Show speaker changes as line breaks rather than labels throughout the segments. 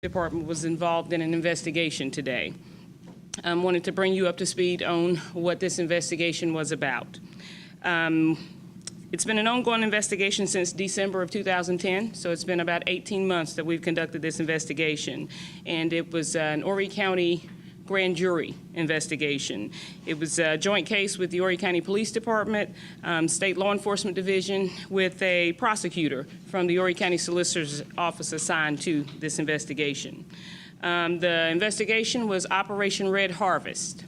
Department was involved in an investigation today. I wanted to bring you up to speed on what this investigation was about. It's been an ongoing investigation since December of 2010, so it's been about 18 months that we've conducted this investigation. And it was an Horry County grand jury investigation. It was a joint case with the Horry County Police Department, State Law Enforcement Division, with a prosecutor from the Horry County Solicitor's Office assigned to this investigation. The investigation was Operation Red Harvest,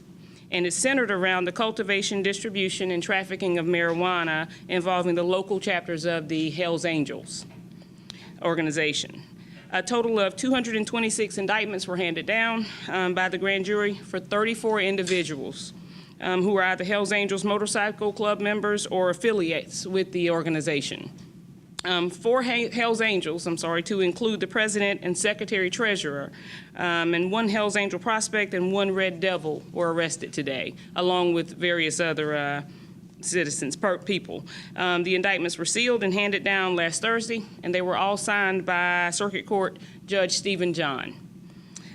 and it's centered around the cultivation, distribution, and trafficking of marijuana involving the local chapters of the Hells Angels organization. A total of 226 indictments were handed down by the grand jury for 34 individuals who are either Hells Angels Motorcycle Club members or affiliates with the organization. Four Hells Angels, to include the president and secretary treasurer, and one Hells Angel prospect and one Red Devil were arrested today, along with various other citizens, people. The indictments were sealed and handed down last Thursday, and they were all signed by Circuit Court Judge Stephen John.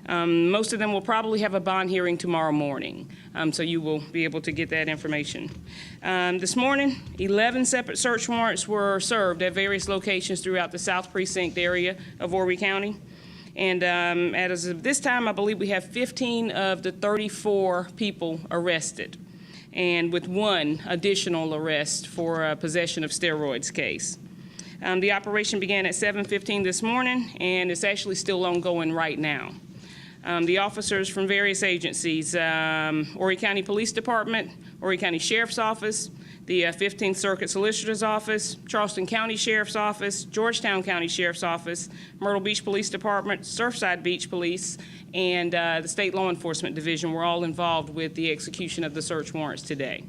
Most of them will probably have a bond hearing tomorrow morning, so you will be able to get that information. This morning, 11 separate search warrants were served at various locations throughout the South Precinct area of Horry County. And as of this time, I believe we have 15 of the 34 people arrested, and with one additional arrest for possession of steroids case. The operation began at 7:15 this morning, and it's actually still ongoing right now. The officers from various agencies, Horry County Police Department, Horry County Sheriff's Office, the 15th Circuit Solicitor's Office, Charleston County Sheriff's Office, Georgetown County Sheriff's Office, Myrtle Beach Police Department, Surfside Beach Police, and the State Law Enforcement Division were all involved with the execution of the search warrants today.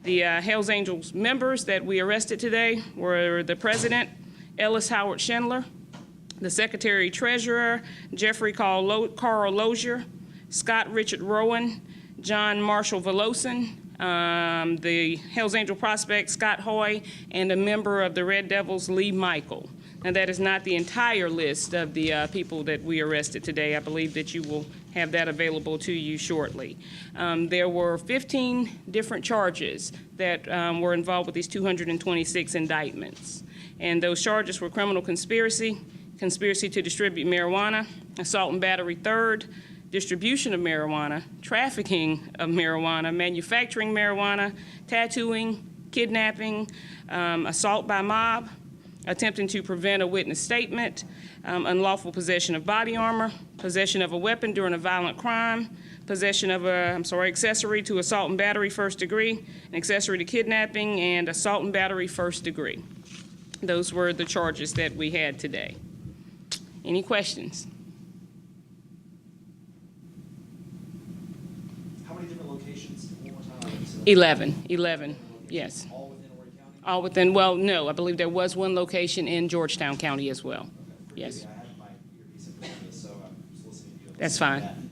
The Hells Angels members that we arrested today were the president, Ellis Howard Schindler, the secretary treasurer, Jeffrey Carl Lozier, Scott Richard Rowan, John Marshall Velosin, the Hells Angel prospect, Scott Hoy, and a member of the Red Devils, Lee Michael. Now, that is not the entire list of the people that we arrested today. I believe that you will have that available to you shortly. There were 15 different charges that were involved with these 226 indictments. And those charges were criminal conspiracy, conspiracy to distribute marijuana, assault and battery third, distribution of marijuana, trafficking of marijuana, manufacturing marijuana, tattooing, kidnapping, assault by mob, attempting to prevent a witness statement, unlawful possession of body armor, possession of a weapon during a violent crime, possession of accessory to assault and battery first degree, an accessory to kidnapping, and assault and battery first degree. Those were the charges that we had today. Any questions?
How many different locations? One more time.
11, yes.
All within Horry County?
All within, well, no, I believe there was one location in Georgetown County as well.
Okay.
Yes.
I had my earpiece in front of me, so I'm just listening to you.
That's fine.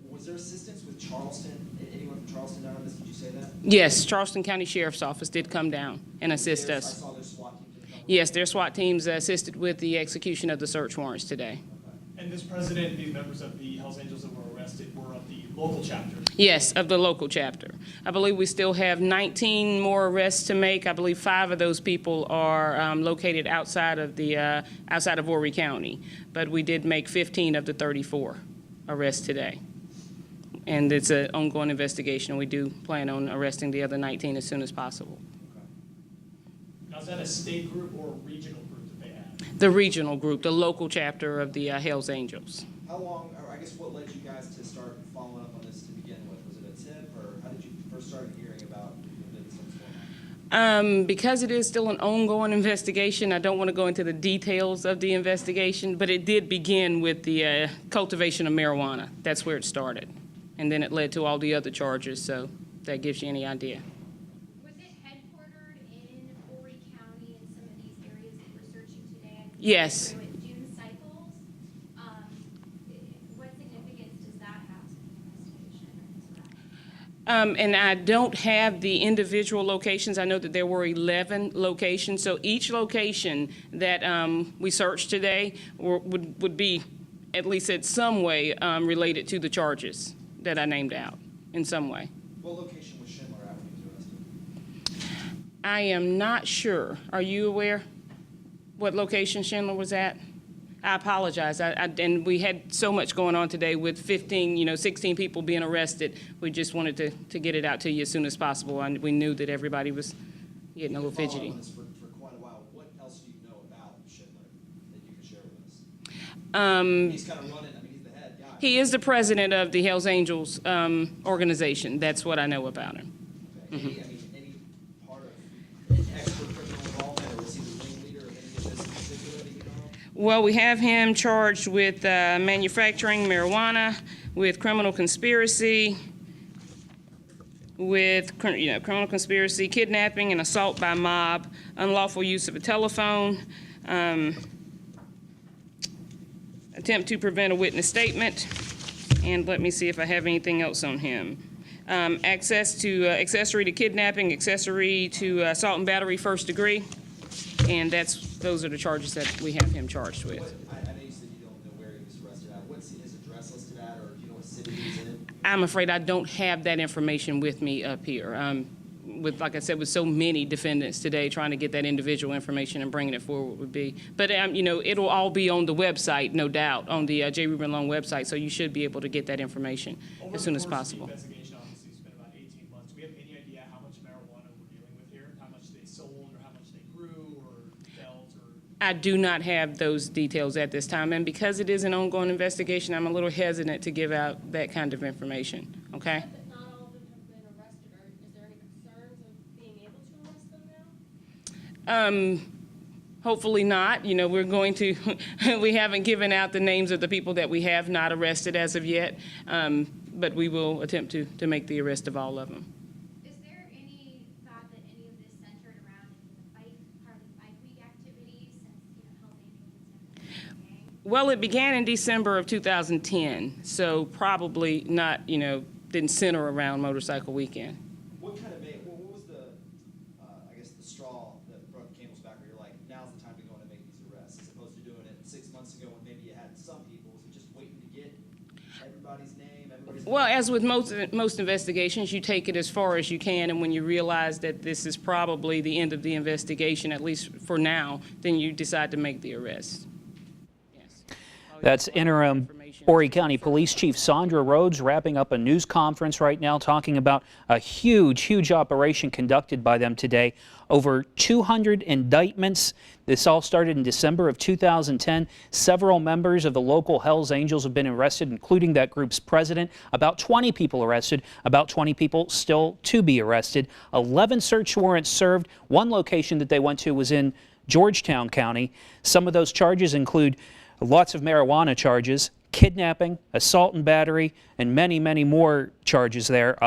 Was there assistance with Charleston? Anyone from Charleston down on this? Did you say that?
Yes, Charleston County Sheriff's Office did come down and assist
I
us.
saw their SWAT team.
Yes, their SWAT teams assisted with the execution of the search warrants today.
And this president, these members of the Hells Angels that were arrested were of the local chapter?
Yes, of the local chapter. I believe we still have 19 more arrests to make. I believe 5 of those people are located outside of Horry County, but we did make 15 of the 34 arrests today. And it's an ongoing investigation. We do plan on arresting the other 19 as soon as possible.
Now, is that a state group or a regional group that they have?
The regional group, the local chapter of the Hells Angels.
How long, or I guess what led you guys to start following up on this to begin with? Was it a tip, or how did you first start hearing about this going on?
Because it is still an ongoing investigation, I don't want to go into the details of the investigation, but it did begin with the cultivation of marijuana. That's where it started. And then it led to all the other charges, so that gives you any idea.
Was it headquartered in Horry County in some of these areas that you were searching today?
Yes.
June cycles. What significance does that have to the investigation?
And I don't have the individual locations. I know that there were 11 locations. So each location that we searched today would be at least in some way, related to the charges that I named out in some way.
What location was Schindler at when he was arrested?
I am not sure. Are you aware what location Schindler was at? I apologize. And we had so much going on today with 16 people being arrested. We just wanted to get it out to you as soon as possible. And we knew that everybody was getting a little
You've been
fidgety.
following this for quite a while. What else do you know about Schindler that you can share with us? He's kind of running, I mean, he's the head guy.
He is the president of the Hells Angels organization. That's what I know about him.
Okay. Any part of extra criminal involvement, or was he the ringleader of any of this in particular that you know of?
Well, we have him charged with manufacturing marijuana, with criminal conspiracy, with criminal conspiracy, kidnapping and assault by mob, unlawful use of a telephone, attempt to prevent a witness statement, and let me see if I have anything else on him. Accessory to kidnapping, accessory to assault and battery, first degree, and those are the charges that we have him charged with.
I know you said you don't know where he was arrested at. What's his address listed at, or do you know what city he's in?
I'm afraid I don't have that information with me up here. Like I said, with so many defendants today, trying to get that individual information and bringing it forward would be. But it'll all be on the website, no doubt, on the J. Rubin Loan website. So you should be able to get that information as soon as possible.
Over the course of the investigation, obviously, it's been about 18 months. Do we have any idea how much marijuana we're dealing with here? How much they sold, or how much they grew, or dealt, or?
I do not have those details at this time, and because it is an ongoing investigation, I'm a little hesitant to give out that kind of information. Okay.
But not all of them have been arrested, or is there any concerns of being able to arrest them now?
Hopefully not. We're going to, we haven't given out the names of the people that we have not arrested as of yet, but we will attempt to make the arrest of all of them.
Is there any thought that any of this centered around part of the bike week activities, since, Hells Angels and gang?
Well, it began in December of 2010, so probably not, didn't center around Motorcycle Weekend.
What was the, I guess, the straw that brought the camel's back where you're like, now's the time to go in and make these arrests, as opposed to doing it 6 months ago when maybe you had some people? Was it just waiting to get everybody's name,
Well, as with most investigations, you take it as far as you can, and when you realize that this is probably the end of the investigation, at least for now, then you decide to make the arrest. Yes.
That's interim Horry County Police Chief Sandra Rhodes wrapping up a news conference right now talking about a huge operation conducted by them today. Over 200 indictments. This all started in December of 2010. Several members of the local Hells Angels have been arrested, including that group's president. About 20 people arrested, about 20 people still to be arrested. 11 search warrants served. One location that they went to was in Georgetown County. Some of those charges include lots of marijuana charges, kidnapping, assault and battery, and many more charges there.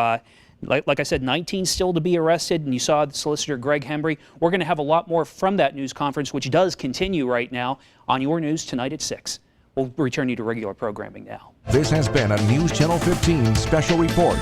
Like I said, 19 still to be arrested, and you saw the solicitor Greg Hembry. We're going to have a lot more from that news conference, which does continue right now on your news tonight at 6. We'll return you to regular programming now.
This has been a News Channel 15 special report.